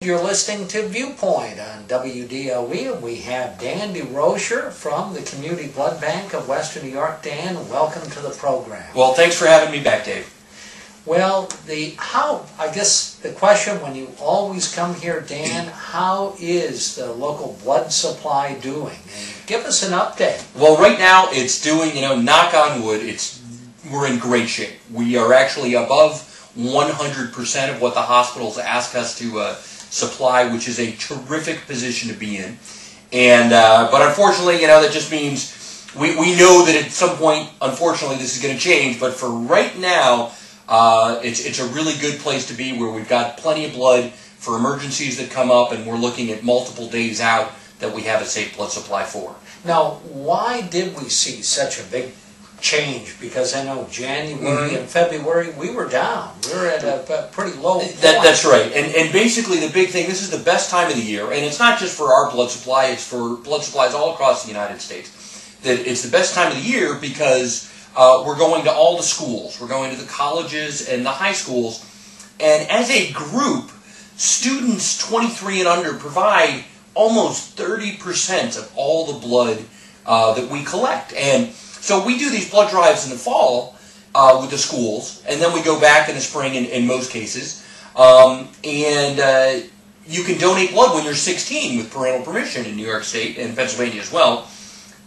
You're listening to Viewpoint on WDOE, and we have Dan Desrochers from the Community Blood Bank of Western New York. Dan, welcome to the program. Well, thanks for having me back, Dave. Well, I guess the question when you always come here, Dan, how is the local blood supply doing? And give us an update. Well, right now it's doing, knock on wood, we're in great shape. We are actually above 100% of what the hospitals ask us to supply, which is a terrific position to be in. And but unfortunately, that just means we know that at some point, unfortunately, this is going to change. But for right now, it's a really good place to be, where we've got plenty of blood for emergencies that come up, and we're looking at multiple days out that we have a safe blood supply for. Now, why did we see such a big change? Because I know January and February we were down. We were at a pretty low point. That's right. And basically the big thing, this is the best time of the year, and it's not just for our blood supply, it's for blood supplies all across the United States. That it's the best time of the year because we're going to all the schools. We're going to the colleges and the high schools. And as a group, students 23 and under provide almost 30% of all the blood that we collect. And so we do these blood drives in the fall with the schools, and then we go back in the spring in most cases. And you can donate blood when you're 16 with parental permission in New York State and Pennsylvania as well.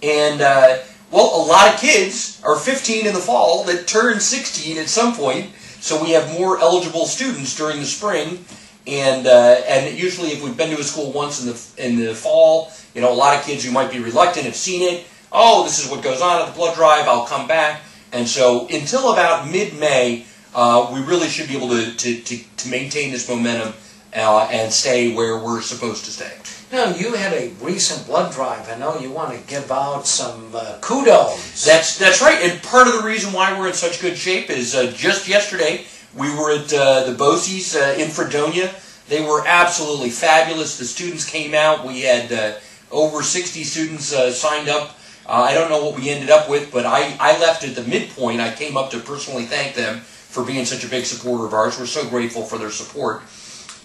And well, a lot of kids are 15 in the fall that turn 16 at some point, so we have more eligible students during the spring. And usually, if we've been to a school once in the fall, a lot of kids who might be reluctant have seen it. Oh, this is what goes on at the blood drive, I'll come back. And so until about mid-May, we really should be able to maintain this momentum and stay where we're supposed to stay. Now, you had a recent blood drive. I know you want to give out some kudos. That's right, and part of the reason why we're in such good shape is just yesterday we were at the BOCES in Fredonia. They were absolutely fabulous. The students came out. We had over 60 students signed up. I don't know what we ended up with, but I left at the midpoint. I came up to personally thank them for being such a big supporter of ours. We're so grateful for their support.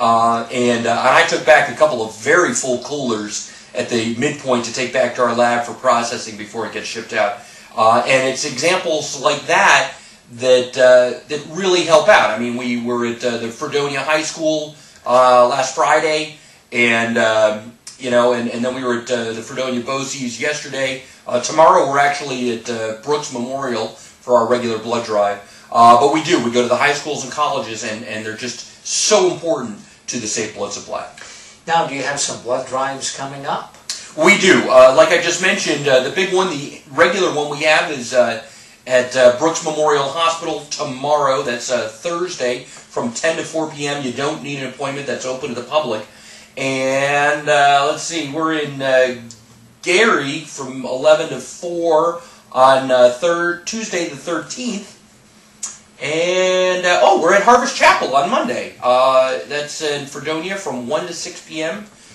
And I took back a couple of very full coolers at the midpoint to take back to our lab for processing before it gets shipped out. And it's examples like that that really help out. I mean, we were at the Fredonia High School last Friday, and and then we were at the Fredonia BOCES yesterday. Tomorrow we're actually at Brooks Memorial for our regular blood drive. But we go to the high schools and colleges, and they're just so important to the safe blood supply. Now, do you have some blood drives coming up? We do. Like I just mentioned, the big one, the regular one we have is at Brooks Memorial Hospital tomorrow. That's Thursday from 10 to 4 p.m. You don't need an appointment. That's open to the public. And let's see, we're in Gary from 11 to 4 on Tuesday the 13th. And, we're at Harvest Chapel on Monday. That's in Fredonia from 1 to 6 p.m.